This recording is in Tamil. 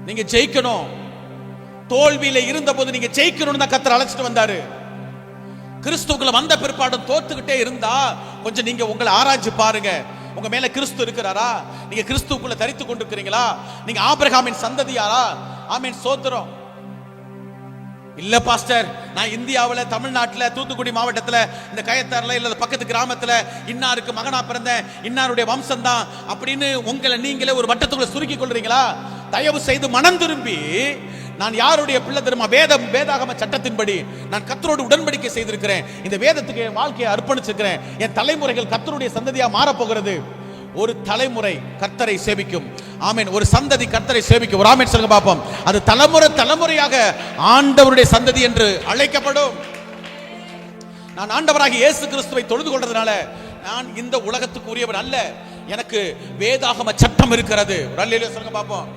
நீங்க ஜெயிக்கணும். தோல்வியில இருந்த போது நீங்க ஜெயிக்கணும்னு தான் கர்த்தர் அழைச்சிட்டு வந்தாரு. கிறிஸ்துவுக்குள்ள வந்த பிற்பாடும் தோத்துக்கிட்டே இருந்தா கொஞ்சம் நீங்க உங்களை ஆராய்ச்சி பாருங்க. உங்க மேல கிறிஸ்து இருக்கிறாரா? நீங்க கிறிஸ்துவுக்குள்ள தரித்து கொண்டிருக்கிறீங்களா? நீங்க ஆபிரகாமின் சந்ததியாரா? ஆமென், ஸ்தோத்திரம். இல்ல பாஸ்டர், நான் இந்தியாவில், தமிழ்நாட்டில், தூத்துக்குடி மாவட்டத்தில், இந்த கயத்தாறுல இல்ல பக்கத்து கிராமத்தில் இன்னாருக்கு மகனா பிறந்தேன், இன்னாருடைய வம்சம் தான் அப்படின்னு உங்களை நீங்களே ஒரு வட்டத்துக்குள்ள சுருக்கி கொள்றீங்களா? தயவு செய்து மனம் திரும்பி, நான் யாருடைய பிள்ளை தெரியுமா? வேதாகம சட்டத்தின்படி நான் கர்த்தரோடு உடன்படிக்கை செய்திருக்கிறேன். இந்த வேதத்துக்கு என் வாழ்க்கையை அர்ப்பணிச்சிருக்கிறேன். என் தலைமுறைகள் கர்த்தருடைய சந்ததியா மாறப்போகிறது. ஒரு தலைமுறை கர்த்தரை சேவிக்கும். ஆமென். ஒரு சந்ததி கர்த்தரை சேவிக்கும். ஒரு ஆமென் சொல்லுங்க பாப்போம். அது தலைமுறையாக ஆண்டவருடைய சந்ததி என்று அழைக்கப்படும். நான் ஆண்டவராகிய இயேசு கிறிஸ்துவை தொழுது கொள்றதுனால நான் இந்த உலகத்துக்கு உரியவன் அல்ல. எனக்கு வேதாகம சட்டம் இருக்கிறது. ஒரு அல்லேலூயா சொல்லுங்க பாப்போம்.